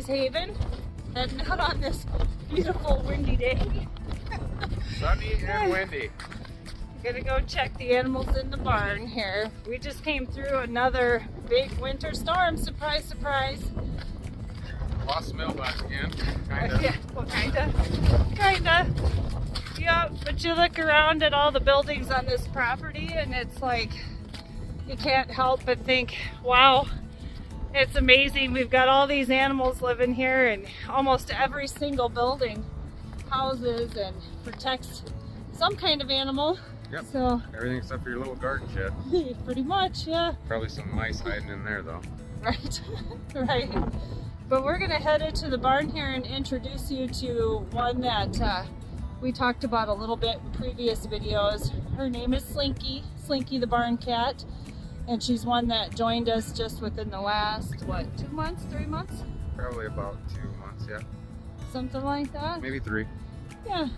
Ladies Haven, heading out on this beautiful windy day. Sunny and windy. Gonna go check the animals in the barn here. We just came through another big winter storm. Surprise, surprise. Lost the mailbox again. Kinda. Yeah, well, kinda. Yeah, but you look around at all the buildings on this property and it's like, you can't help but think, wow, it's amazing. We've got all these animals living here, and almost every single building houses and protects some kind of animal. Yep. So Everything except for your little garden shed. pretty much, yeah. Probably some mice hiding in there though. Right, right. But we're gonna head into the barn here and introduce you to one that we talked about a little bit in previous videos. Her name is Slinky, Slinky the barn cat. And she's one that joined us just within the last, what, 2 months, 3 months? Probably about 2 months, yeah. Something like that? Maybe 3. Yeah.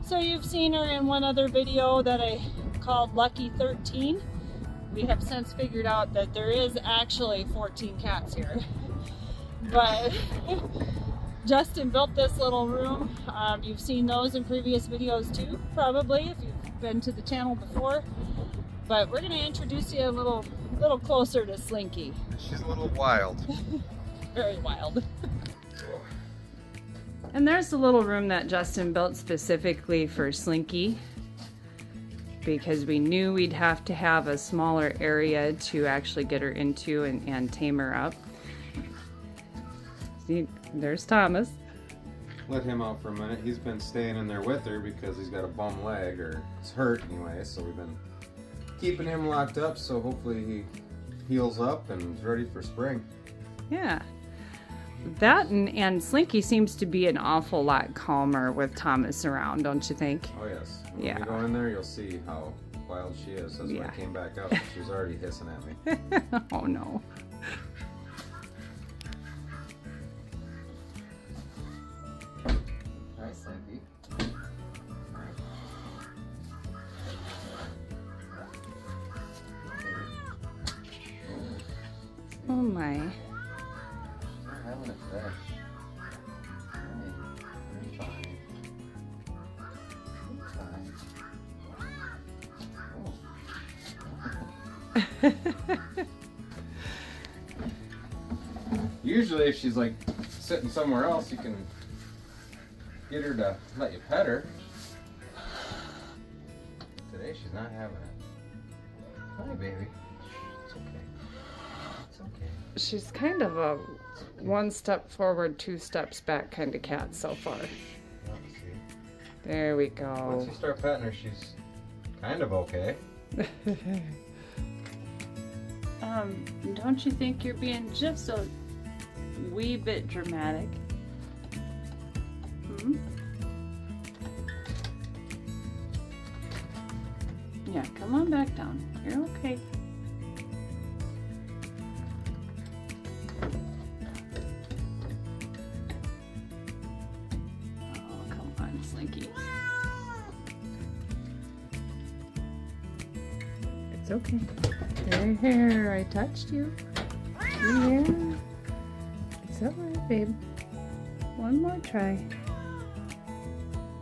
So you've seen her in one other video that I called Lucky 13. We have since figured out that there is actually 14 cats here. But Justin built this little room. You've seen those in previous videos too, probably, if you've been to the channel before. But we're going to introduce you a little closer to Slinky. She's a little wild. Very wild. And there's the little room that Justin built specifically for Slinky, because we knew we'd have to have a smaller area to actually get her into and tame her up. See, there's Thomas. Let him out for a minute. He's been staying in there with her because he's got a bum leg, or it's hurt anyway, so we've been keeping him locked up, so hopefully he heals up and is ready for spring. Yeah. That and Slinky seems to be an awful lot calmer with Thomas around, don't you think? Oh yes. When Yeah. you go in there, you'll see how wild she is. That's why I came back out. She was already hissing at me. Oh no. Hi, Slinky. Oh my. You're having it today. You're fine. You're fine. Usually if she's like sitting somewhere else, you can get her to let you pet her. Today she's not having it. Hi, baby. It's okay. It's okay. She's kind of a one step forward, 2 steps back kind of cat so far. Let's see. There we go. Once you start petting her, she's kind of okay. Don't you think you're being just a wee bit dramatic? Hmm? Yeah, come on back down. You're okay. Oh, come on, Slinky. It's okay. There, I touched you. Yeah. It's alright, babe. One more try.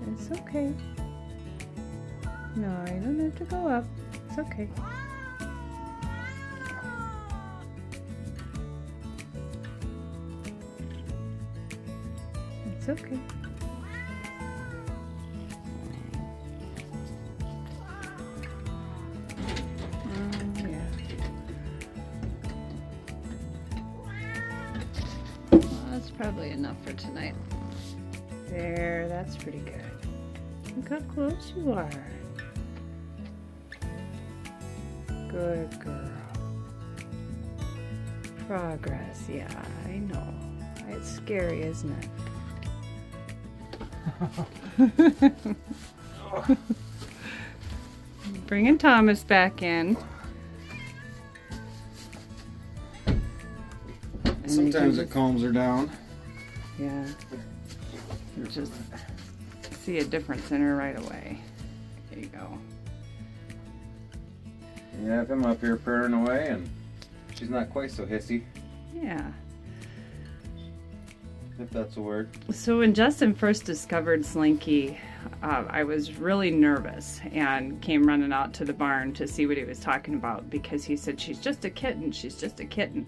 It's okay. No, you don't have to go up. It's okay. It's okay. Yeah. Well, that's probably enough for tonight. There, that's pretty good. Look how close you are. Good girl. Progress, yeah, I know. It's scary, isn't it? Bringing Thomas back in. Sometimes it calms her down. Yeah. You just see a difference in her right away. There you go. You have him up here purring away, and she's not quite so hissy. Yeah. if that's a word. So when Justin first discovered Slinky, I was really nervous and came running out to the barn to see what he was talking about, because he said, she's just a kitten, she's just a kitten.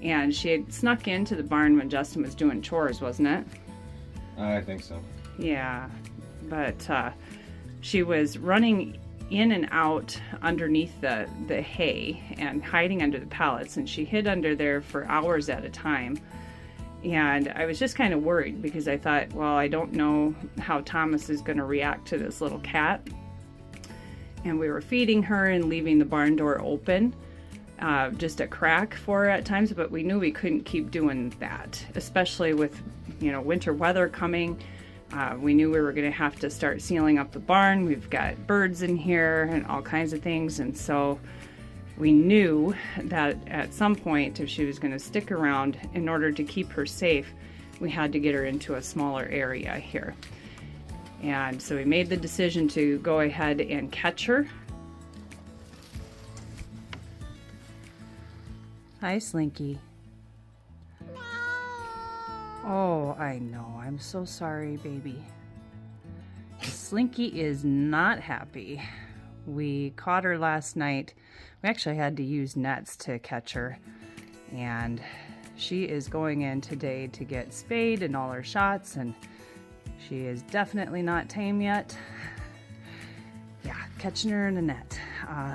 And she had snuck into the barn when Justin was doing chores, wasn't it? I think so. Yeah, but she was running in and out underneath the hay and hiding under the pallets, and she hid under there for hours at a time. And I was just kind of worried, because I thought, well, I don't know how Thomas is going to react to this little cat. And we were feeding her and leaving the barn door open, just a crack for her at times, but we knew we couldn't keep doing that, especially with, you know, winter weather coming. We knew we were going to have to start sealing up the barn. We've got birds in here and all kinds of things, and so we knew that at some point, if she was going to stick around, in order to keep her safe, we had to get her into a smaller area here. And so we made the decision to go ahead and catch her. Hi, Slinky. Oh, I know. I'm so sorry, baby. Slinky is not happy. We caught her last night. We actually had to use nets to catch her. And she is going in today to get spayed and all her shots, and she is definitely not tame yet. Yeah, catching her in a net.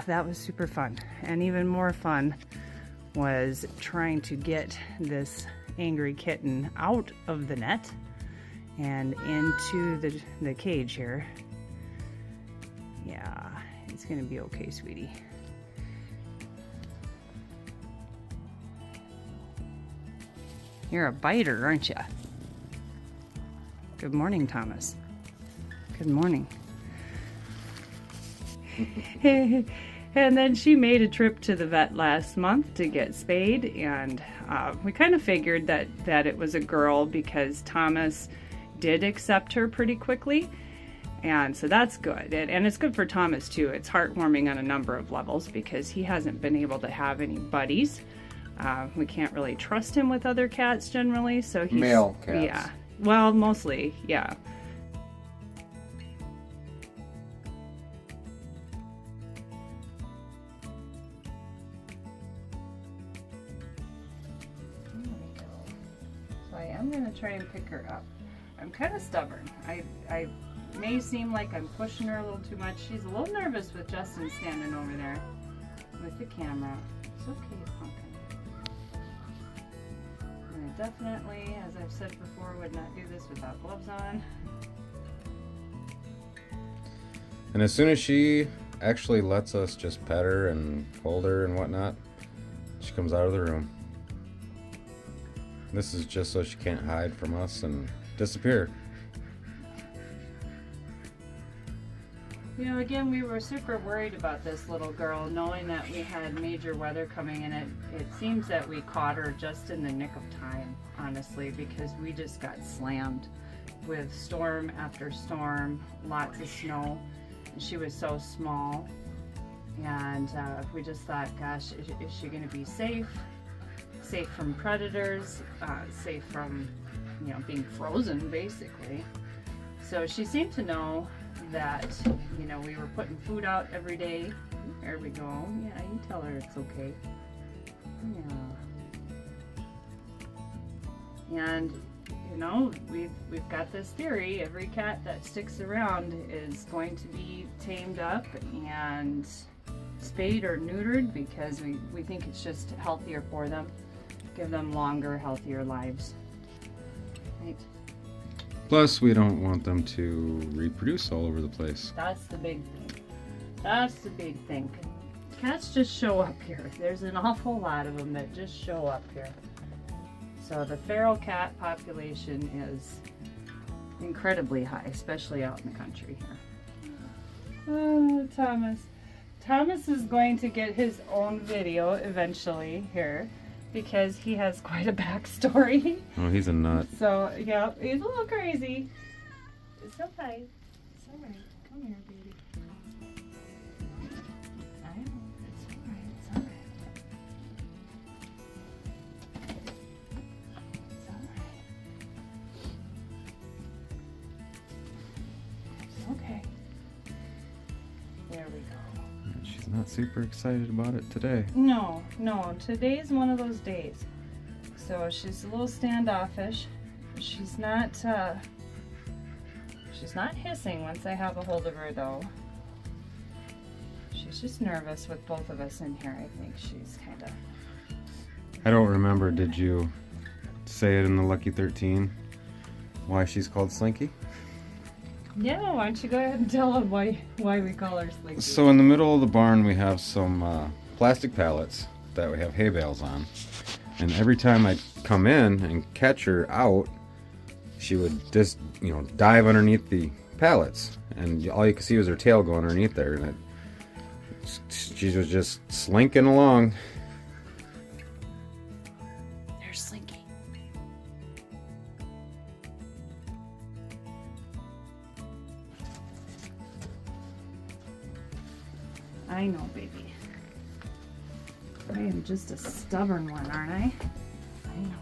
That was super fun. And even more fun was trying to get this angry kitten out of the net and into the cage here. Yeah, it's gonna be okay, sweetie. You're a biter, aren't you? Good morning, Thomas. Good morning. And then she made a trip to the vet last month to get spayed, and we kind of figured that it was a girl, because Thomas did accept her pretty quickly, and so that's good. And it's good for Thomas too. It's heartwarming on a number of levels, because he hasn't been able to have any buddies. We can't really trust him with other cats generally, so he's... Male cats. Yeah. Well, mostly, yeah. I'm gonna try and pick her up. I'm kind of stubborn. I may seem like I'm pushing her a little too much. She's a little nervous with Justin standing over there with the camera. It's okay, Pumpkin. And I definitely, as I've said before, would not do this without gloves on. And as soon as she actually lets us just pet her and hold her and whatnot, she comes out of the room. This is just so she can't hide from us and disappear. You know, again, we were super worried about this little girl, knowing that we had major weather coming in. It seems that we caught her just in the nick of time, honestly, because we just got slammed with storm after storm, lots of snow. And she was so small, and we just thought, gosh, is she going to be safe? Safe from predators, safe from, you know, being frozen, basically. So she seemed to know that, you know, we were putting food out every day. There we go. Yeah, you tell her it's okay. Yeah. And, you know, we've got this theory: every cat that sticks around is going to be tamed up and spayed or neutered, because we think it's just healthier for them. Give them longer, healthier lives. Right? Plus, we don't want them to reproduce all over the place. That's the big thing. That's the big thing. Cats just show up here. There's an awful lot of them that just show up here. So the feral cat population is incredibly high, especially out in the country here. Oh, Thomas. Thomas is going to get his own video eventually here, because he has quite a backstory. Oh, he's a nut. So, yeah, he's a little crazy. It's okay. It's alright. Come here, baby. I know. It's alright. It's alright. It's alright. There we go. She's not super excited about it today. No, today's one of those days. So she's a little standoffish. She's not hissing once I have a hold of her though. She's just nervous with both of us in here. I think she's kind of... I don't remember, did you say it in the Lucky 13? Why she's called Slinky? Yeah, why don't you go ahead and tell them why we call her Slinky. So in the middle of the barn we have some plastic pallets that we have hay bales on. And every time I'd come in and catch her out, she would just, you know, dive underneath the pallets. And all you could see was her tail go underneath there. And she was just slinking along. There's Slinky. I know, baby. I am just a stubborn one, aren't I? I know.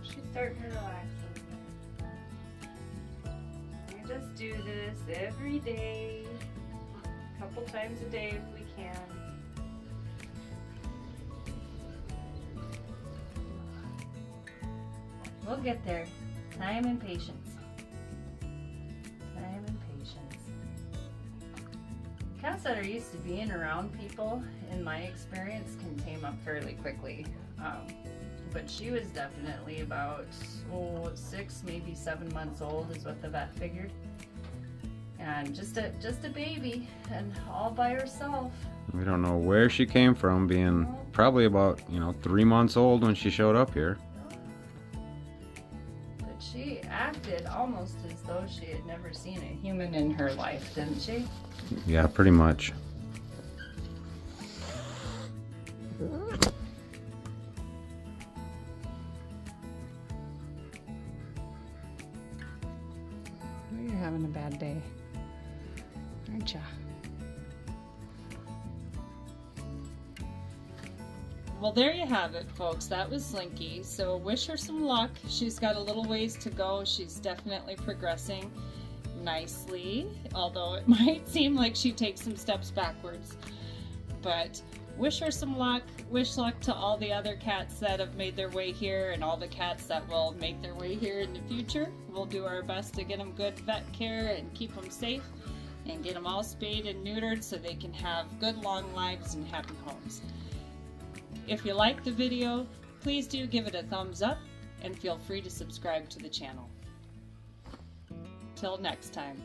She's starting to relax a little bit. We just do this every day. A couple times a day if we can. We'll get there. Time and patience. Time and patience. Cats that are used to being around people, in my experience, can tame up fairly quickly. But she was definitely about 6, maybe 7 months old is what the vet figured. And just a baby, and all by herself. We don't know where she came from, being probably about, 3 months old when she showed up here. But she acted almost as though she had never seen a human in her life, didn't she? Yeah, pretty much. You're having a bad day, aren't ya? Well, there you have it, folks. That was Slinky. So wish her some luck. She's got a little ways to go. She's definitely progressing nicely, although it might seem like she takes some steps backwards. But wish her some luck. Wish luck to all the other cats that have made their way here and all the cats that will make their way here in the future. We'll do our best to get them good vet care and keep them safe and get them all spayed and neutered so they can have good long lives and happy homes. If you like the video, please do give it a thumbs up and feel free to subscribe to the channel. Till next time.